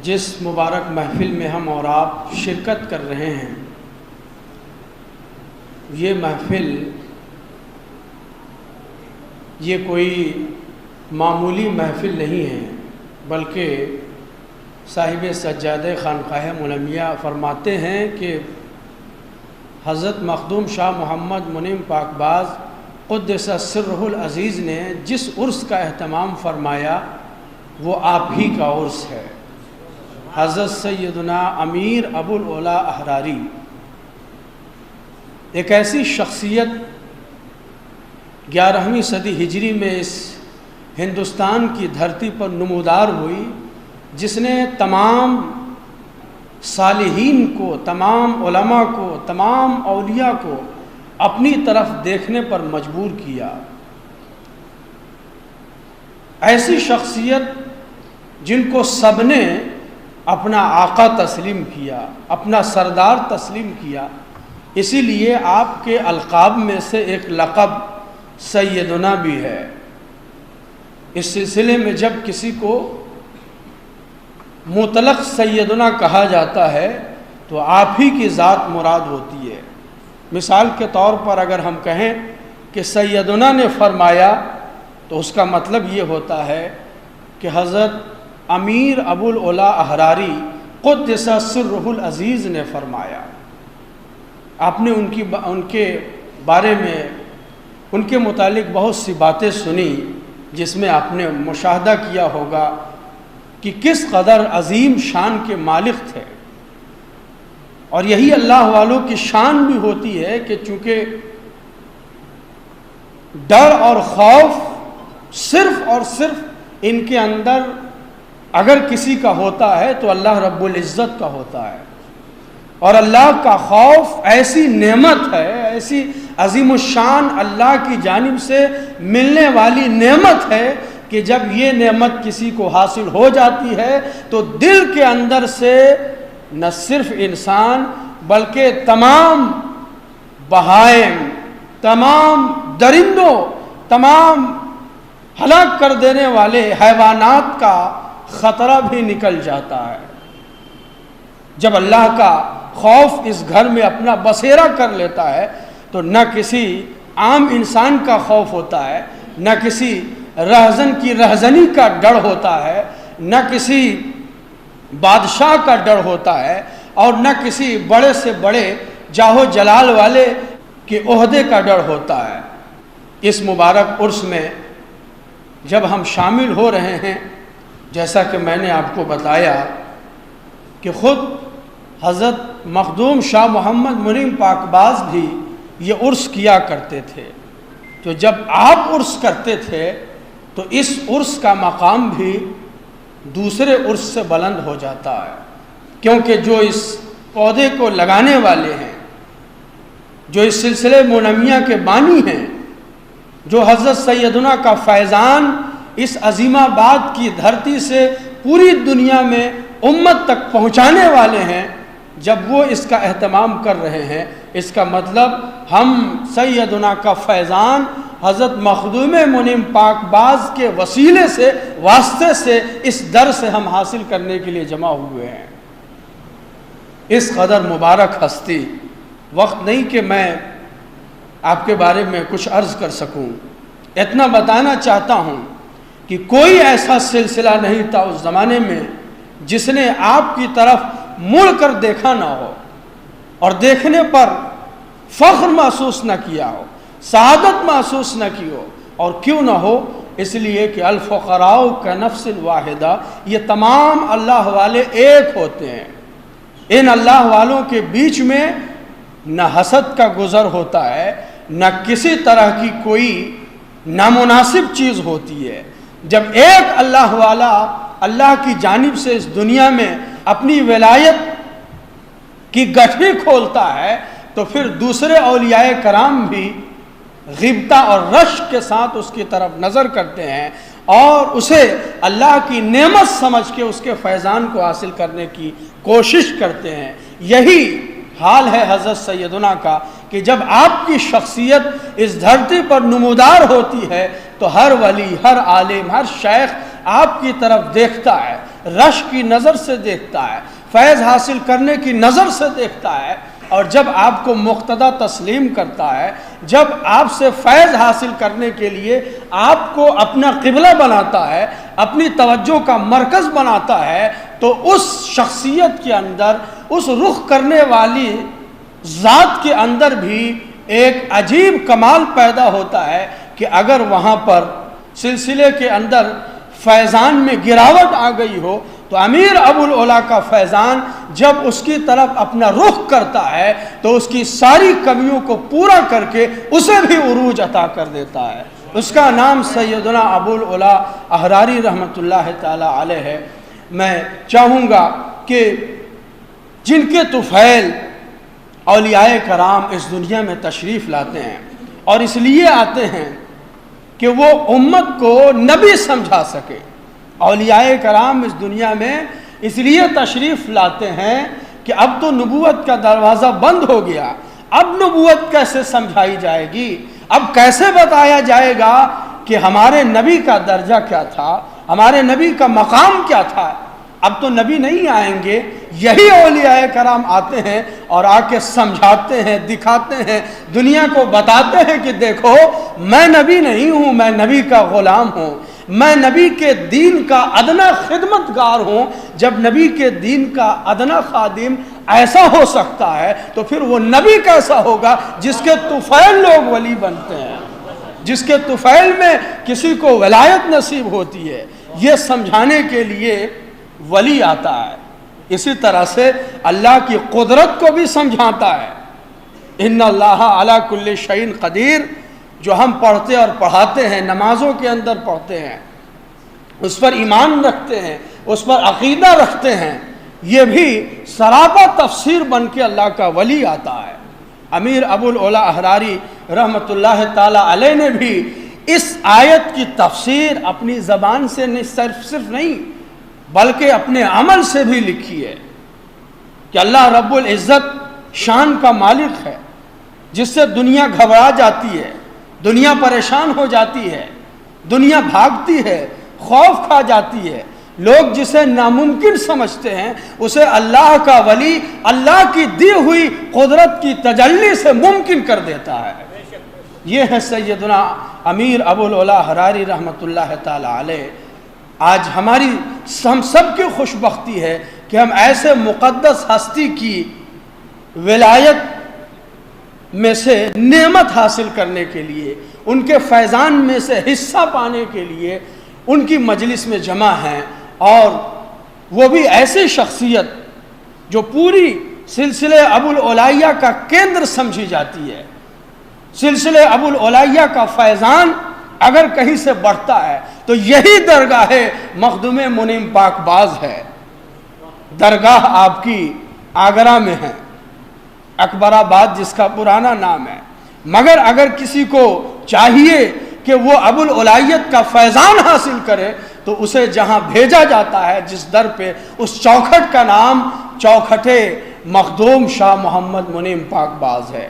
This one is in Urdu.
جس مبارک محفل میں ہم اور آپ شرکت کر رہے ہیں، یہ محفل یہ کوئی معمولی محفل نہیں ہے، بلکہ صاحب سجادہ خانقاہ ملمیہ فرماتے ہیں کہ حضرت مخدوم شاہ محمد منیم پاکباز قدس سرہ العزیز نے جس عرس کا اہتمام فرمایا وہ آپ ہی کا عرس ہے۔ حضرت سیدنا امیر ابو العلا احراری ایک ایسی شخصیت 11ویں صدی ہجری میں اس ہندوستان کی دھرتی پر نمودار ہوئی، جس نے تمام صالحین کو، تمام علماء کو، تمام اولیاء کو اپنی طرف دیکھنے پر مجبور کیا۔ ایسی شخصیت جن کو سب نے اپنا آقا تسلیم کیا، اپنا سردار تسلیم کیا، اسی لیے آپ کے القاب میں سے ایک لقب سیدنا بھی ہے۔ اس سلسلے میں جب کسی کو مطلق سیدنا کہا جاتا ہے تو آپ ہی کی ذات مراد ہوتی ہے۔ مثال کے طور پر اگر ہم کہیں کہ سیدنا نے فرمایا تو اس کا مطلب یہ ہوتا ہے کہ حضرت امیر ابو العلا احراری قدس سرہ العزیز نے فرمایا۔ آپ نے ان کے بارے میں، ان کے متعلق بہت سی باتیں سنی، جس میں آپ نے مشاہدہ کیا ہوگا کہ کس قدر عظیم شان کے مالک تھے۔ اور یہی اللہ والوں کی شان بھی ہوتی ہے کہ چونکہ ڈر اور خوف صرف اور صرف ان کے اندر اگر کسی کا ہوتا ہے تو اللہ رب العزت کا ہوتا ہے، اور اللہ کا خوف ایسی نعمت ہے، ایسی عظیم الشان اللہ کی جانب سے ملنے والی نعمت ہے کہ جب یہ نعمت کسی کو حاصل ہو جاتی ہے تو دل کے اندر سے نہ صرف انسان بلکہ تمام بہائم، تمام درندوں، تمام ہلاک کر دینے والے حیوانات کا خطرہ بھی نکل جاتا ہے۔ جب اللہ کا خوف اس گھر میں اپنا بسیرا کر لیتا ہے تو نہ کسی عام انسان کا خوف ہوتا ہے، نہ کسی رہزن کی رہزنی کا ڈر ہوتا ہے، نہ کسی بادشاہ کا ڈر ہوتا ہے، اور نہ کسی بڑے سے بڑے جاہ و جلال والے کے عہدے کا ڈر ہوتا ہے۔ اس مبارک عرس میں جب ہم شامل ہو رہے ہیں، جیسا کہ میں نے آپ کو بتایا کہ خود حضرت مخدوم شاہ محمد منیم پاکباز بھی یہ عرس کیا کرتے تھے، تو جب آپ عرس کرتے تھے تو اس عرس کا مقام بھی دوسرے عرس سے بلند ہو جاتا ہے، کیونکہ جو اس پودے کو لگانے والے ہیں، جو اس سلسلے منمیہ کے بانی ہیں، جو حضرت سیدنا کا فیضان اس عظیم آباد کی دھرتی سے پوری دنیا میں امت تک پہنچانے والے ہیں، جب وہ اس کا اہتمام کر رہے ہیں، اس کا مطلب ہم سیدنا کا فیضان حضرت مخدوم منیم پاکباز کے وسیلے سے، واسطے سے، اس در سے ہم حاصل کرنے کے لیے جمع ہوئے ہیں۔ اس قدر مبارک ہستی، وقت نہیں کہ میں آپ کے بارے میں کچھ عرض کر سکوں، اتنا بتانا چاہتا ہوں کہ کوئی ایسا سلسلہ نہیں تھا اس زمانے میں جس نے آپ کی طرف مڑ کر دیکھا نہ ہو اور دیکھنے پر فخر محسوس نہ کیا ہو، سعادت محسوس نہ کی ہو۔ اور کیوں نہ ہو؟ اس لیے کہ الفقراء کنفس واحدہ، یہ تمام اللہ والے ایک ہوتے ہیں۔ ان اللہ والوں کے بیچ میں نہ حسد کا گزر ہوتا ہے، نہ کسی طرح کی کوئی نامناسب چیز ہوتی ہے۔ جب ایک اللہ والا اللہ کی جانب سے اس دنیا میں اپنی ولایت کی گٹھی کھولتا ہے تو پھر دوسرے اولیاء کرام بھی غبطہ اور رشک کے ساتھ اس کی طرف نظر کرتے ہیں اور اسے اللہ کی نعمت سمجھ کے اس کے فیضان کو حاصل کرنے کی کوشش کرتے ہیں۔ یہی حال ہے حضرت سیدنا کا کہ جب آپ کی شخصیت اس دھرتی پر نمودار ہوتی ہے تو ہر ولی، ہر عالم، ہر شیخ آپ کی طرف دیکھتا ہے رش کی نظر سے دیکھتا ہے، فیض حاصل کرنے کی نظر سے دیکھتا ہے، اور جب آپ کو مقتدی تسلیم کرتا ہے، جب آپ سے فیض حاصل کرنے کے لیے آپ کو اپنا قبلہ بناتا ہے، اپنی توجہ کا مرکز بناتا ہے، تو اس شخصیت کے اندر، اس رخ کرنے والی ذات کے اندر بھی ایک عجیب کمال پیدا ہوتا ہے کہ اگر وہاں پر سلسلے کے اندر فیضان میں گراوٹ آ گئی ہو تو امیر ابو العلا کا فیضان جب اس کی طرف اپنا رخ کرتا ہے تو اس کی ساری کمیوں کو پورا کر کے اسے بھی عروج عطا کر دیتا ہے۔ اس کا نام سیدنا ابو العلا احراری رحمۃ اللہ تعالی علیہ ہے۔ میں چاہوں گا کہ جن کے طفیل اولیاء کرام اس دنیا میں تشریف لاتے ہیں اور اس لیے آتے ہیں کہ وہ امت کو نبی سمجھا سکے، اولیاء کرام اس دنیا میں اس لیے تشریف لاتے ہیں کہ اب تو نبوت کا دروازہ بند ہو گیا، اب نبوت کیسے سمجھائی جائے گی، اب کیسے بتایا جائے گا کہ ہمارے نبی کا درجہ کیا تھا، ہمارے نبی کا مقام کیا تھا۔ اب تو نبی نہیں آئیں گے، یہی اولیاء کرام آتے ہیں اور آ کے سمجھاتے ہیں، دکھاتے ہیں، دنیا کو بتاتے ہیں کہ دیکھو میں نبی نہیں ہوں، میں نبی کا غلام ہوں، میں نبی کے دین کا ادنا خدمتگار ہوں۔ جب نبی کے دین کا ادنا خادم ایسا ہو سکتا ہے تو پھر وہ نبی کیسا ہوگا جس کے طفیل لوگ ولی بنتے ہیں، جس کے طفیل میں کسی کو ولایت نصیب ہوتی ہے۔ یہ سمجھانے کے لیے ولی آتا ہے۔ اسی طرح سے اللہ کی قدرت کو بھی سمجھاتا ہے۔ ان اللہ علی کل شیء قدیر، جو ہم پڑھتے اور پڑھاتے ہیں، نمازوں کے اندر پڑھتے ہیں، اس پر ایمان رکھتے ہیں، اس پر عقیدہ رکھتے ہیں، یہ بھی سراپا تفسیر بن کے اللہ کا ولی آتا ہے۔ امیر ابو العلا احراری رحمۃ اللہ تعالی علیہ نے بھی اس آیت کی تفسیر اپنی زبان سے صرف نہیں بلکہ اپنے عمل سے بھی لکھی ہے کہ اللہ رب العزت شان کا مالک ہے، جس سے دنیا گھبرا جاتی ہے، دنیا پریشان ہو جاتی ہے، دنیا بھاگتی ہے، خوف کھا جاتی ہے۔ لوگ جسے ناممکن سمجھتے ہیں اسے اللہ کا ولی اللہ کی دی ہوئی قدرت کی تجلی سے ممکن کر دیتا ہے۔ یہ ہے سیدنا امیر ابو العلا احراری رحمۃ اللہ تعالی علیہ۔ آج ہماری ہم سب کی خوش بختی ہے کہ ہم ایسے مقدس ہستی کی ولایت میں سے نعمت حاصل کرنے کے لیے، ان کے فیضان میں سے حصہ پانے کے لیے ان کی مجلس میں جمع ہیں، اور وہ بھی ایسی شخصیت جو پوری سلسلے ابو العلائیہ کا کیندر سمجھی جاتی ہے۔ سلسلے ابو العلائیہ کا فیضان اگر کہیں سے بڑھتا ہے تو یہی درگاہ مخدوم منیم پاک باز ہے۔ درگاہ آپ کی آگرہ میں ہے، اکبر آباد جس کا پرانا نام ہے، مگر اگر کسی کو چاہیے کہ وہ ابو العلائیت کا فیضان حاصل کرے تو اسے جہاں بھیجا جاتا ہے، جس در پہ، اس چوکھٹ کا نام چوکھٹ مخدوم شاہ محمد منیم پاک باز ہے۔